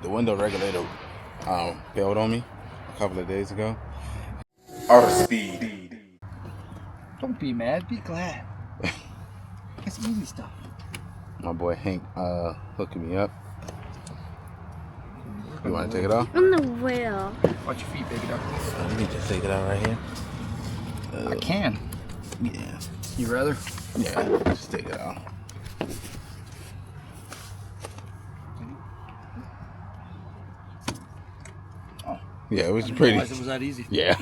The window regulator failed on me a couple of days ago. Artofspeedd. Don't be mad, be glad. It's easy stuff. My boy Hank hooking me up. You want to take it off? On the wheel. Watch your feet, baby duck. You can just take it out right here. I can. Yeah. You rather? Yeah, just take it out. Oh. Yeah, it was pretty. It was that easy. Yeah.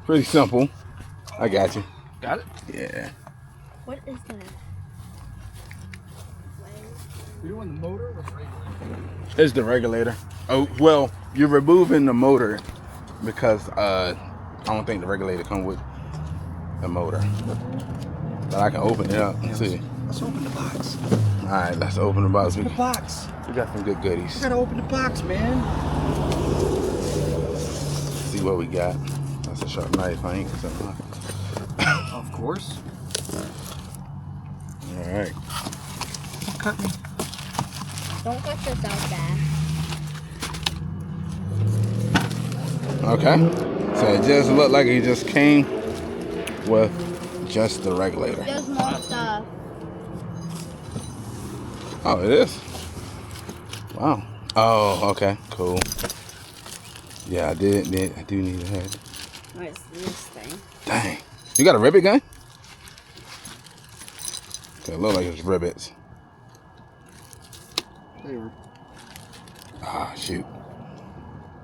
Pretty simple. I got you. Got it? Yeah. What is that? You're doing the motor or the regulator? It's the regulator. Oh, well, you're removing the motor because I don't think the regulator comes with the motor. But I can open it up and see. Let's open the box. All right, let's open the box. Open the box. We got some good goodies. You gotta open the box, man. See what we got. That's a sharp knife. I ain't gonna. Of course. All right. Don't cut me. Don't cut yourself, Dad. Okay. So it just looked like it just came with just the regulator. There's more stuff. Oh, it is? Wow. Oh, okay. Cool. Yeah, I do need a head. What's this thing? Dang. You got a ribbit gun? Okay, it look like it's ribbits. Ah, shoot.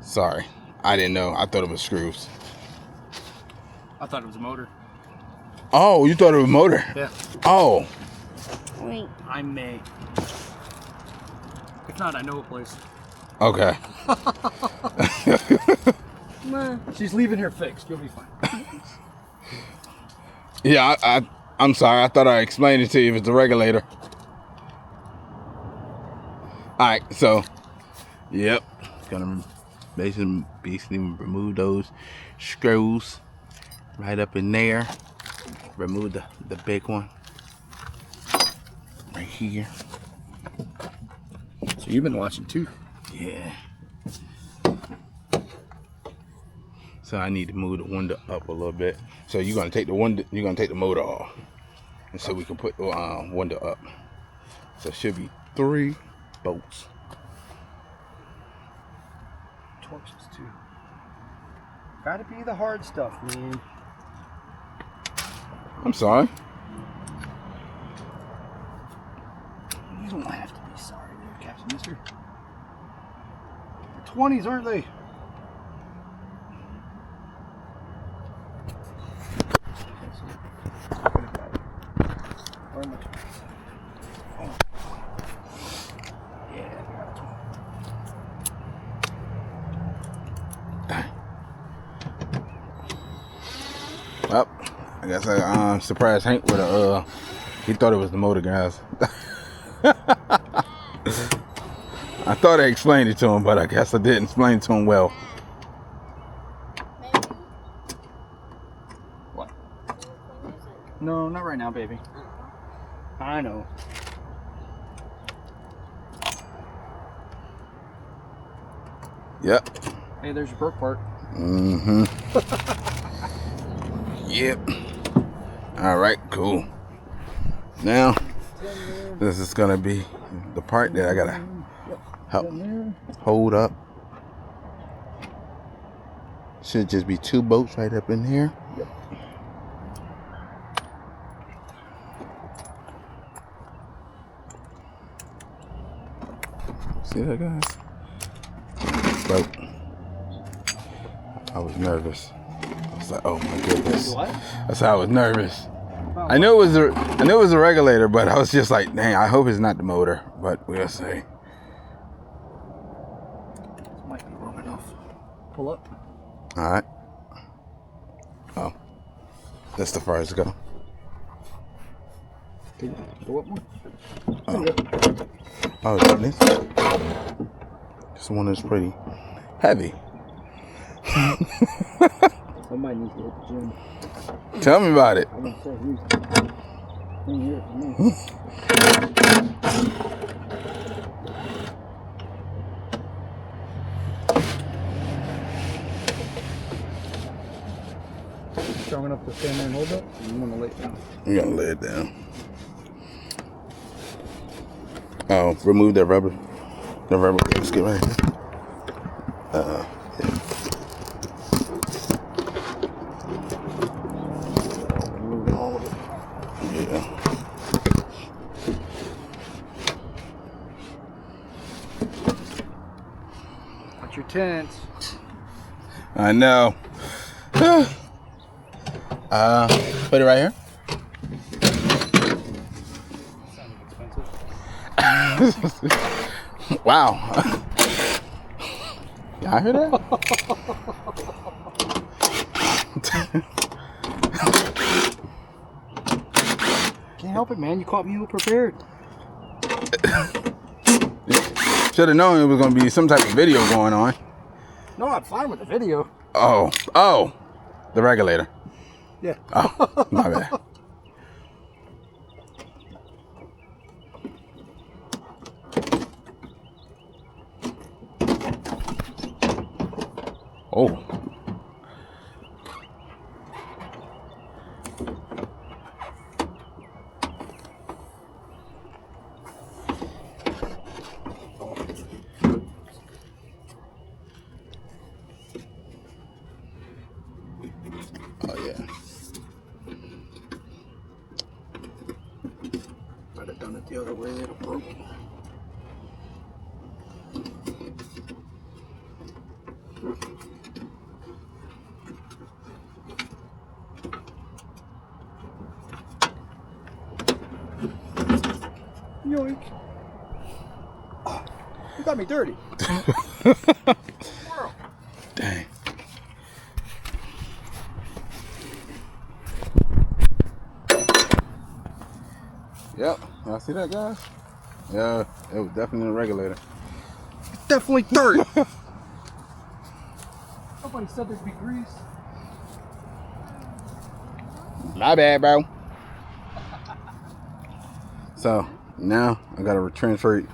Sorry. I didn't know. I thought it was screws. I thought it was a motor. Oh, you thought it was a motor? Yeah. Oh. Wait. I may. If not, I know a place. Okay. Ma. She's leaving here fixed. You'll be fine. Yeah, I'm sorry. I thought I explained it to you. If it's a regulator. All right. So, yep. Gonna basically remove those screws right up in there. Remove the big one right here. So you've been watching too. Yeah. So I need to move the window up a little bit. So you're gonna take the window, you're gonna take the motor off, and so we can put the window up. So it should be 3 bolts. Torches too. Gotta be the hard stuff, man. I'm sorry. You don't have to be sorry there, Captain Mister. The 20s, aren't they? Well, I guess I surprised Hank with a he thought it was the motor, guys. I thought I explained it to him, but I guess I didn't explain it to him well. What? No, not right now, baby. I know. Yep. Hey, there's your broke part. Mm-hmm. Yep. All right, cool. Now, this is gonna be the part that I gotta help hold up. Should just be 2 bolts right up in here. Yep. See that, guys? But I was nervous. I was like, oh my goodness. What? That's how I was nervous. I knew it was a regulator, but I was just like, dang, I hope it's not the motor, but we'll see. This might be long enough. Pull up. All right. Oh, that's the far as to go. Go up more. Oh, this one is pretty heavy. Somebody needs to hit the gym. Tell me about it. I'm gonna say who's in here for me. Strong enough to stand there and hold it? You want to lay it down? You're gonna lay it down. Oh, remove that rubber. The rubber gasket right here. Yeah. Remove all of it. Yeah. Watch your tents. I know. Put it right here. Sounded expensive. Wow. Y'all hear that? Can't help it, man. You caught me ill prepared. Should have known it was gonna be some type of video going on. No, I'm fine with the video. Oh, the regulator. Yeah. Oh, my bad. Oh. Oh yeah. I'd have done it the other way. It'd have broken. Yoink. Oh, you got me dirty. Dang. Yep, y'all see that, guys? Yeah, it was definitely a regulator. Definitely dirty. Nobody said there'd be grease. My bad, bro. So now I gotta transfer it.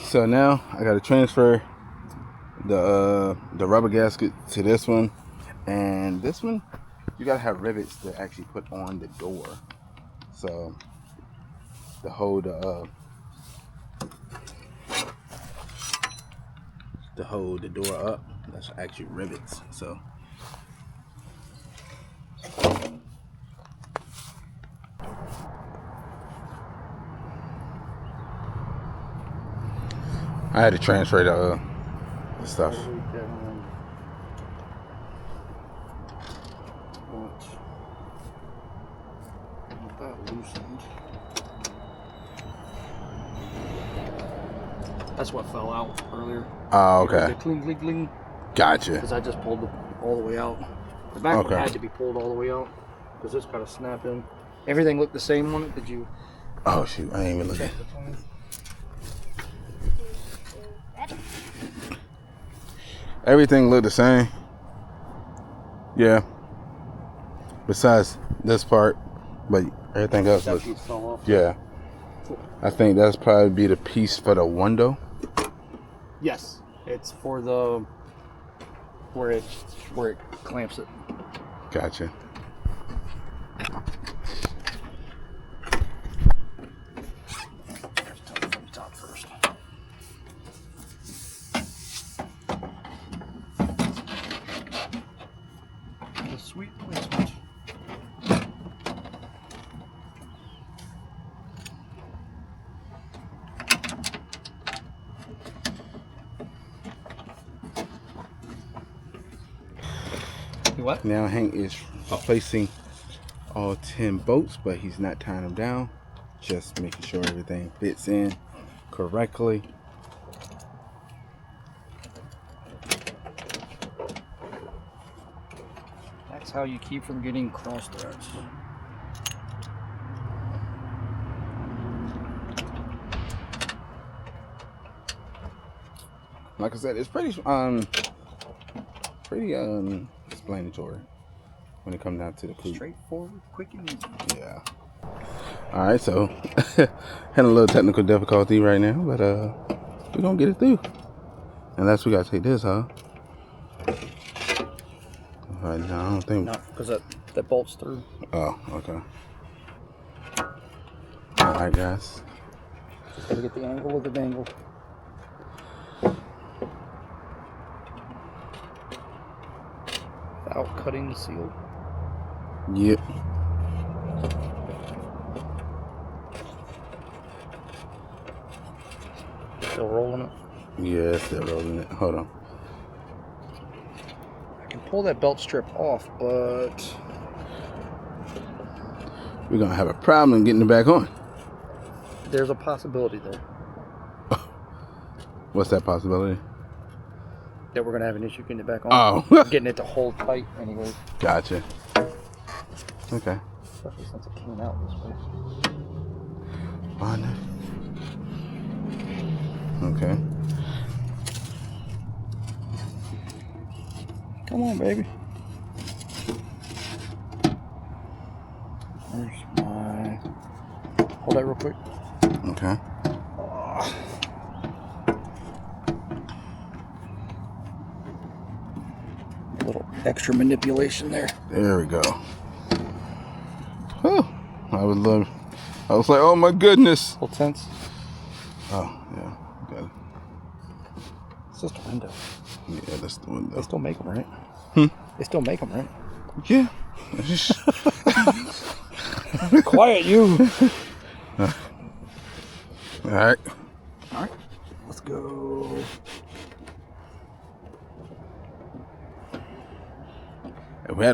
So now I gotta transfer the rubber gasket to this one, and this one you gotta have rivets to actually put on the door. So to hold the door up, that's actually rivets. So I had to transfer the stuff. That's what fell out earlier. Oh, okay. The cling, cling, cling. Gotcha. Because I just pulled it all the way out. The back one Okay. had to be pulled all the way out because this got to snap in. Everything looked the same on it. Did you? Oh shoot, I ain't even looking. Everything looked the same. Yeah. Besides this part, but everything else That looked. piece fell off. Yeah. I think that's probably be the piece for the window. Yes, it's for the where it clamps it. Gotcha. From the top first. The sweet placement. What? Now Hank is replacing all 10 bolts, but he's not tying them down. Just making sure everything fits in correctly. That's how you keep from getting cross threads. Like I said, it's pretty explanatory when it comes down to the coupe. Straightforward, quick and easy. Yeah. All right, so had a little technical difficulty right now, but we're gonna get it through. Unless we gotta take this, huh? Right now, I don't think. No, because that bolts through. Oh, okay. Alright, guys. Just gotta get the angle of the dangle. Without cutting the seal. Yep. Still rolling it. Yeah, still rolling it. Hold on. I can pull that belt strip off, but We're gonna have a problem getting it back on. there's a possibility there What's that possibility? that we're gonna have an issue getting it back on. Oh. Getting it to hold tight anyway. Gotcha. Okay. Especially since it came out this way. On it. Okay. Come on, baby. There's my... Hold that real quick. Okay. A little extra manipulation there. There we go. Oh, I was like, oh my goodness. A little tense. Oh, yeah. Got it. It's just a window. Yeah, that's the window. They still make them, right? Hmm? They still make them, right? Yeah. Quiet, you. All right. All right. Let's go. If we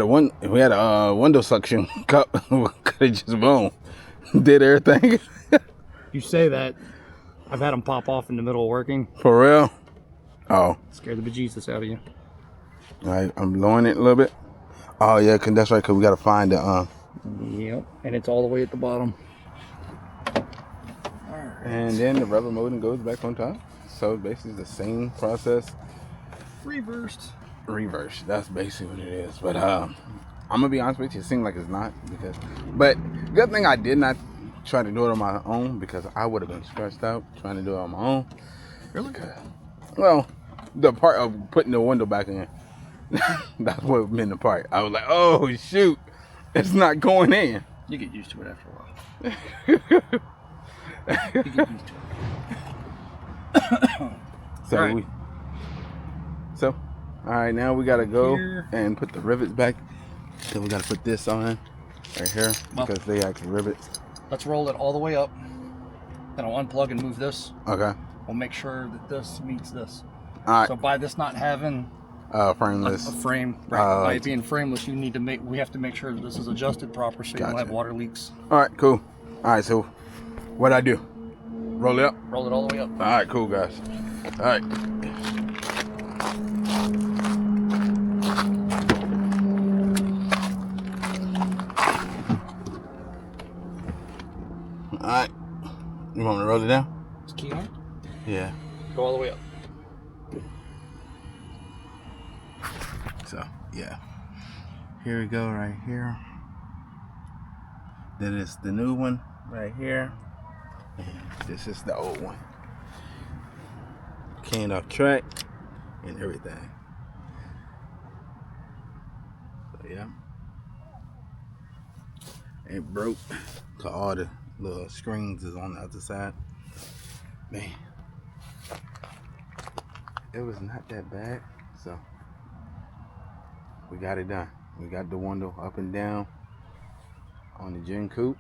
had a window suction cup, we could have just boom, did everything. You say that. I've had them pop off in the middle of working. For real? Oh. Scared the bejesus out of you. All right, I'm lowering it a little bit. Oh yeah, that's right, cause we gotta find the Yep. And it's all the way at the bottom. and then the rubber molding goes back on top. So basically the same process. Reversed. Reverse. That's basically what it is. But I'm gonna be honest with you, it seems like it's not but good thing I did not try to do it on my own because I would have been stressed out trying to do it on my own. Really? Well, the part of putting the window back in, that's what been the part. I was like, oh shoot, it's not going in. You get used to it after a while. You get used to it. So All right. All right, now we gotta go Here. and put the rivets back. So we gotta put this on right here Well, because they actually rivets. let's roll it all the way up. Then I'll unplug and move this. Okay. We'll make sure that this meets this. All right. So by this not having Frameless. a frame, right, by it being frameless, we have to make sure that this is adjusted proper so you don't Gotcha. have water leaks. All right, cool. All right, so what I do? Roll it up. Roll it all the way up. All right, cool, guys. All right. All right. You want me to roll it down? It's key on. Yeah. Go all the way up. So, yeah. Here we go, right here. That is the new one right here. And this is the old one. Came off track and everything. So, yeah. It broke. So all the little screens is on the other side. Man. It was not that bad. So we got it done. We got the window up and down on the Coupe.